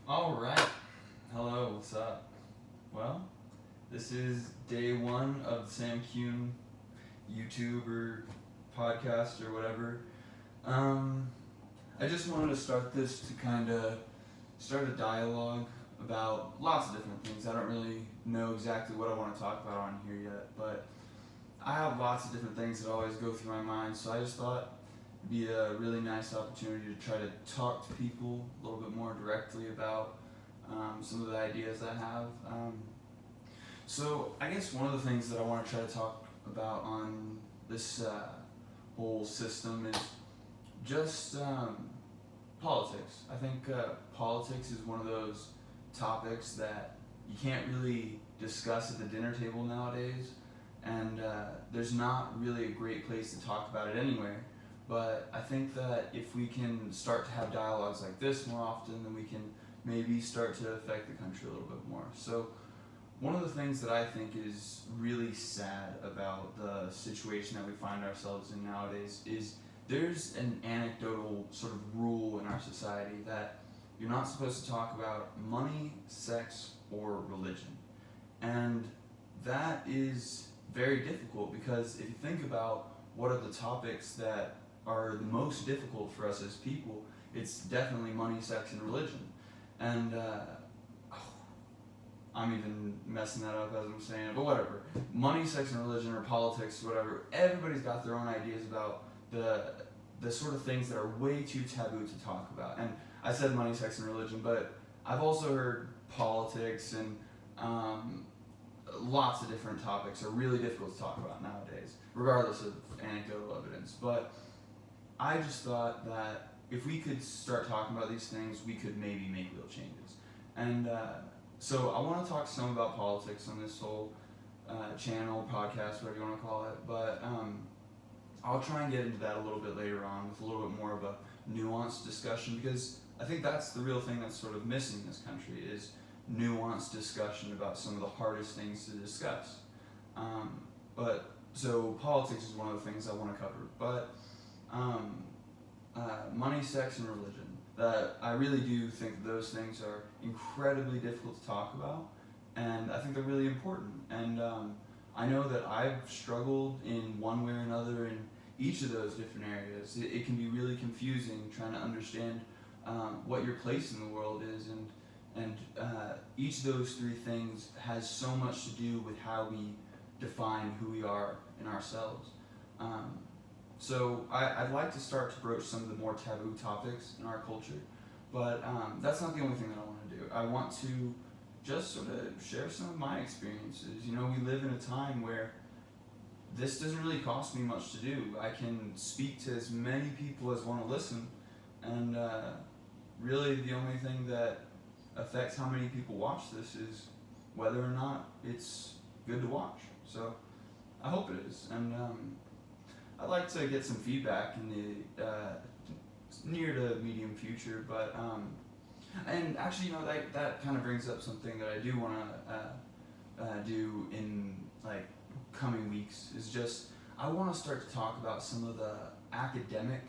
All right. Hello, what's up? Well, this is day one of the Sam Kuhn YouTube or podcast or whatever. Um, I just wanted to start this to kind of start a dialogue about lots of different things. I don't really know exactly what I want to talk about on here yet, but I have lots of different things that always go through my mind, so I just thought it'd be a really nice opportunity to try to talk to people a little bit more directly about some of the ideas I have. So I guess one of the things that I want to try to talk about on this whole system is just politics. I think politics is one of those topics that you can't really discuss at the dinner table nowadays, and there's not really a great place to talk about it anywhere. But I think that if we can start to have dialogues like this more often, then we can maybe start to affect the country a little bit more. So one of the things that I think is really sad about the situation that we find ourselves in nowadays is there's an anecdotal sort of rule in our society that you're not supposed to talk about money, sex, or religion. And that is very difficult because if you think about what are the topics that are the most difficult for us as people, it's definitely money, sex, and religion. And I'm even messing that up as I'm saying it, but whatever. Money, sex, and religion, or politics, whatever. Everybody's got their own ideas about the sort of things that are way too taboo to talk about. And I said money, sex, and religion, but I've also heard politics and lots of different topics are really difficult to talk about nowadays, regardless of anecdotal evidence. But I just thought that if we could start talking about these things, we could maybe make real changes. And so I want to talk some about politics on this whole channel, podcast, whatever you want to call it. But I'll try and get into that a little bit later on with a little bit more of a nuanced discussion, because I think that's the real thing that's sort of missing in this country is nuanced discussion about some of the hardest things to discuss. But so politics is one of the things I want to cover. But money, sex, and religion. That I really do think those things are incredibly difficult to talk about, and I think they're really important. And I know that I've struggled in one way or another in each of those different areas. It can be really confusing trying to understand what your place in the world is, and each of those three things has so much to do with how we define who we are in ourselves. So I'd like to start to broach some of the more taboo topics in our culture, but that's not the only thing that I want to do. I want to just sort of share some of my experiences. You know, we live in a time where this doesn't really cost me much to do. I can speak to as many people as want to listen, and really the only thing that affects how many people watch this is whether or not it's good to watch. So I hope it is, and I'd like to get some feedback in the near to medium future, but and actually, you know, that kind of brings up something that I do want to do in like coming weeks is just I want to start to talk about some of the academic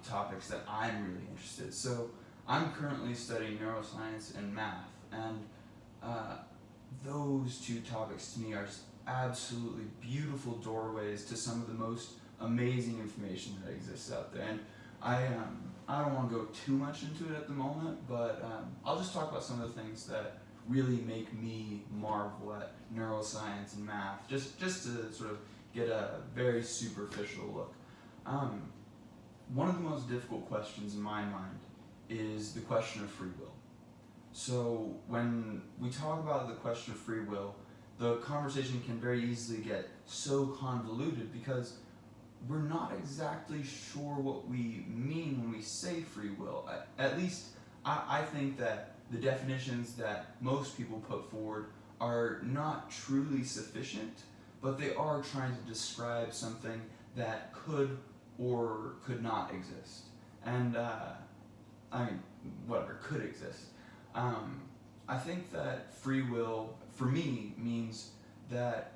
topics that I'm really interested. So I'm currently studying neuroscience and math, and those two topics to me are just absolutely beautiful doorways to some of the most amazing information that exists out there. And I don't want to go too much into it at the moment, but I'll just talk about some of the things that really make me marvel at neuroscience and math, just to sort of get a very superficial look. One of the most difficult questions in my mind is the question of free will. So when we talk about the question of free will, the conversation can very easily get so convoluted because we're not exactly sure what we mean when we say free will. At least I think that the definitions that most people put forward are not truly sufficient, but they are trying to describe something that could or could not exist. And I mean, whatever, could exist. I think that free will, for me, means that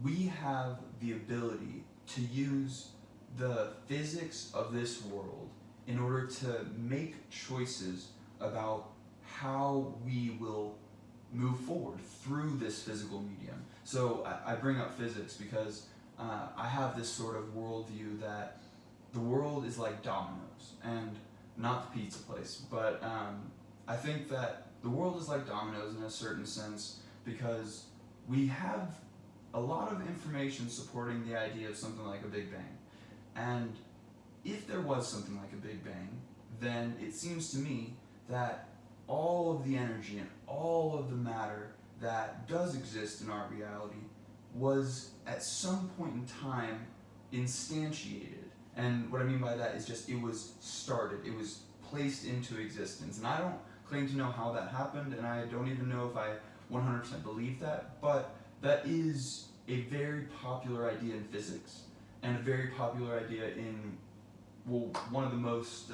we have the ability to use the physics of this world in order to make choices about how we will move forward through this physical medium. So I bring up physics because I have this sort of worldview that the world is like dominoes, and not the pizza place, but I think that the world is like dominoes in a certain sense because we have a lot of information supporting the idea of something like a Big Bang. And if there was something like a Big Bang, then it seems to me that all of the energy and all of the matter that does exist in our reality was at some point in time instantiated. And what I mean by that is just it was started, it was placed into existence. And I don't claim to know how that happened, and I don't even know if I 100% believe that, but that is a very popular idea in physics, and a very popular idea in, well, one of the most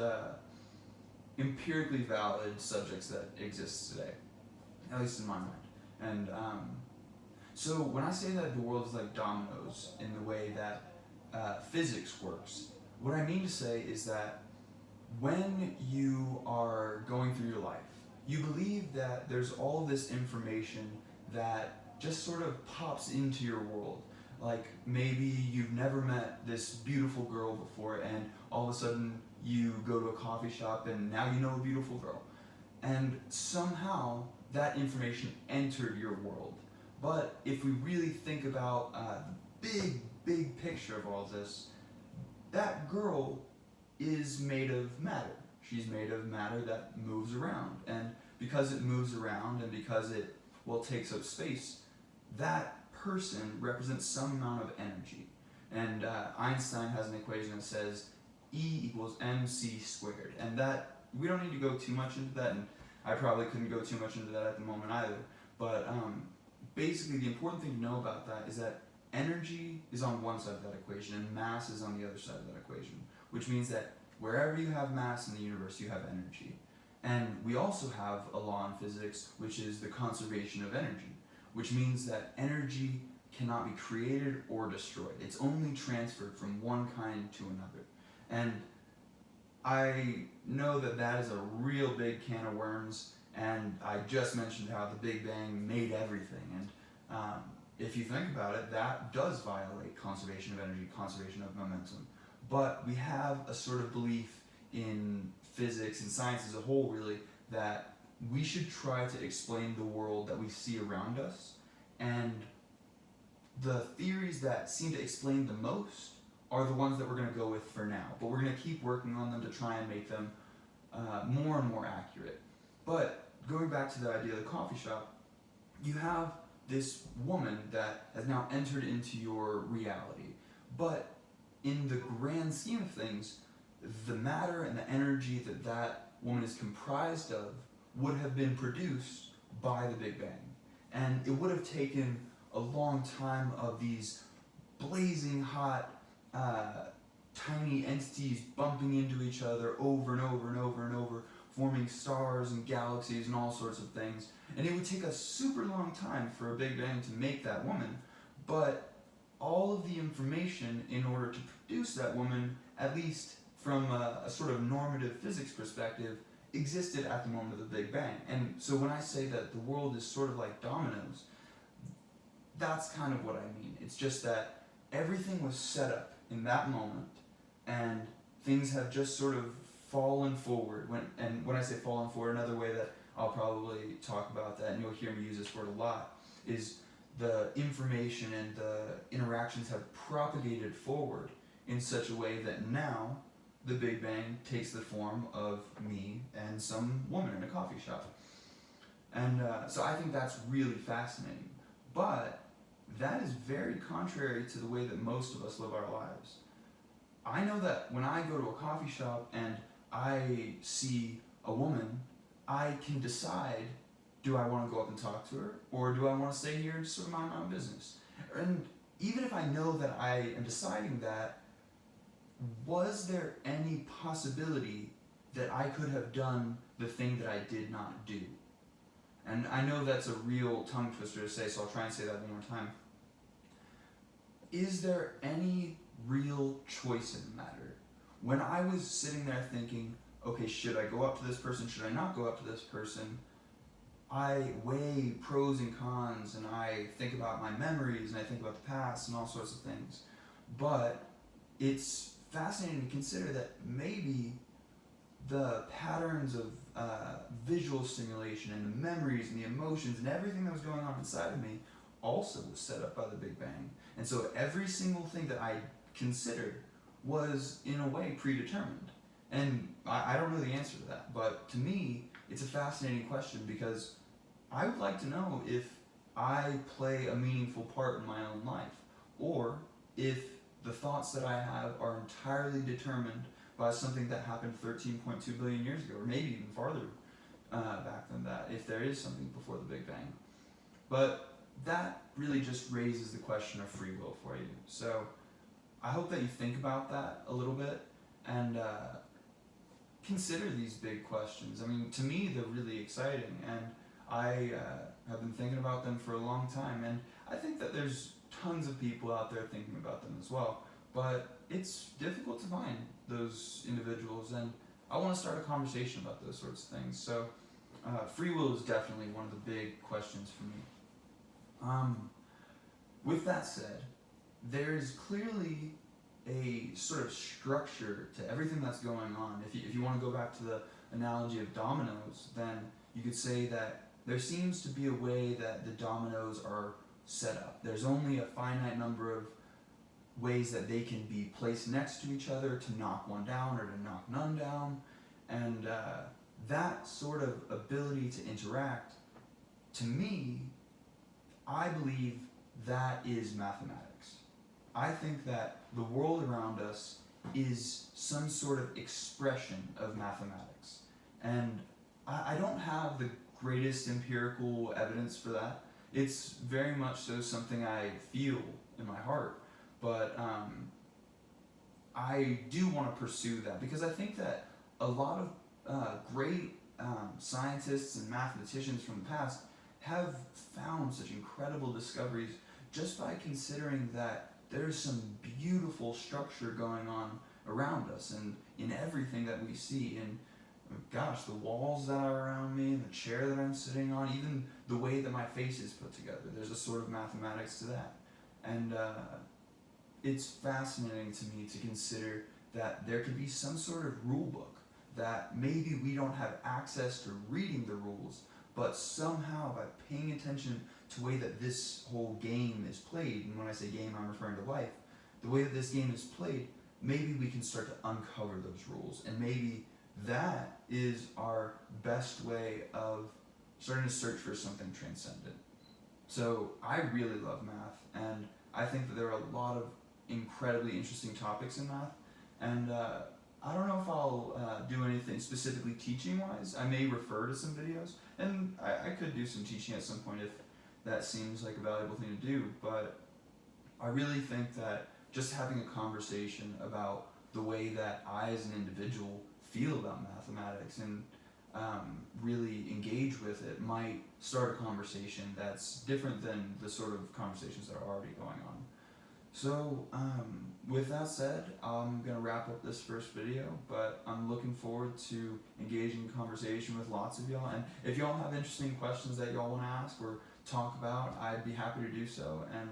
empirically valid subjects that exists today, at least in my mind. And so when I say that the world is like dominoes in the way that physics works, what I mean to say is that when you are going through your life, you believe that there's all this information that just sort of pops into your world. Like maybe you've never met this beautiful girl before, and all of a sudden you go to a coffee shop and now you know a beautiful girl. And somehow that information entered your world. But if we really think about the big picture of all this, that girl is made of matter. She's made of matter that moves around. And because it moves around and because it, well, takes up space, that person represents some amount of energy. And Einstein has an equation that says E equals mc squared. And that, we don't need to go too much into that, and I probably couldn't go too much into that at the moment either. But basically the important thing to know about that is that energy is on one side of that equation and mass is on the other side of that equation, which means that wherever you have mass in the universe, you have energy. And we also have a law in physics, which is the conservation of energy, which means that energy cannot be created or destroyed. It's only transferred from one kind to another. And I know that that is a real big can of worms, and I just mentioned how the Big Bang made everything. And if you think about it, that does violate conservation of energy, conservation of momentum. But we have a sort of belief in physics and science as a whole, really, that we should try to explain the world that we see around us. And the theories that seem to explain the most are the ones that we're going to go with for now. But we're going to keep working on them to try and make them more and more accurate. But going back to the idea of the coffee shop, you have this woman that has now entered into your reality. But in the grand scheme of things, the matter and the energy that that woman is comprised of would have been produced by the Big Bang. And it would have taken a long time of these blazing hot tiny entities bumping into each other over and over and over and over, forming stars and galaxies and all sorts of things. And it would take a super long time for a Big Bang to make that woman, but all of the information in order to produce that woman, at least from a sort of normative physics perspective, existed at the moment of the Big Bang. And so when I say that the world is sort of like dominoes, that's kind of what I mean. It's just that everything was set up in that moment, and things have just sort of fallen forward. When I say fallen forward, another way that I'll probably talk about that, and you'll hear me use this word a lot, is the information and the interactions have propagated forward in such a way that now the Big Bang takes the form of me and some woman in a coffee shop. And so I think that's really fascinating. But that is very contrary to the way that most of us live our lives. I know that when I go to a coffee shop and I see a woman, I can decide, do I want to go up and talk to her, or do I want to stay here and just sort of mind my own business? And even if I know that I am deciding that, was there any possibility that I could have done the thing that I did not do? And I know that's a real tongue twister to say, so I'll try and say that one more time. Is there any real choice in the matter? When I was sitting there thinking, okay, should I go up to this person? Should I not go up to this person? I weigh pros and cons, and I think about my memories, and I think about the past and all sorts of things. But it's fascinating to consider that maybe the patterns of visual stimulation and the memories and the emotions and everything that was going on inside of me also was set up by the Big Bang. And so every single thing that I considered was in a way predetermined. And I don't know the answer to that, but to me, it's a fascinating question because I would like to know if I play a meaningful part in my own life, or if the thoughts that I have are entirely determined by something that happened 13.2 billion years ago, or maybe even farther back than that, if there is something before the Big Bang. But that really just raises the question of free will for you. So I hope that you think about that a little bit and consider these big questions. I mean, to me, they're really exciting, and I have been thinking about them for a long time, and I think that there's tons of people out there thinking about them as well. But it's difficult to find those individuals, and I want to start a conversation about those sorts of things. So, free will is definitely one of the big questions for me. With that said, there's clearly a sort of structure to everything that's going on. If you want to go back to the analogy of dominoes, then you could say that there seems to be a way that the dominoes are set up. There's only a finite number of ways that they can be placed next to each other to knock one down or to knock none down. And that sort of ability to interact, to me, I believe that is mathematics. I think that the world around us is some sort of expression of mathematics. And I don't have the greatest empirical evidence for that. It's very much so something I feel in my heart. But I do want to pursue that because I think that a lot of great scientists and mathematicians from the past have found such incredible discoveries just by considering that there's some beautiful structure going on around us and in everything that we see. And gosh, the walls that are around me, and the chair that I'm sitting on, even the way that my face is put together, there's a sort of mathematics to that. And it's fascinating to me to consider that there could be some sort of rule book that maybe we don't have access to reading the rules, but somehow by paying attention to the way that this whole game is played, and when I say game, I'm referring to life, the way that this game is played, maybe we can start to uncover those rules, and maybe that is our best way of starting to search for something transcendent. So I really love math, and I think that there are a lot of incredibly interesting topics in math, and I don't know if I'll do anything specifically teaching-wise. I may refer to some videos, and I could do some teaching at some point if that seems like a valuable thing to do, but I really think that just having a conversation about the way that I as an individual feel about mathematics and really engage with it might start a conversation that's different than the sort of conversations that are already going on. So with that said, I'm going to wrap up this first video, but I'm looking forward to engaging in conversation with lots of y'all. And if y'all have interesting questions that y'all want to ask or talk about, I'd be happy to do so. And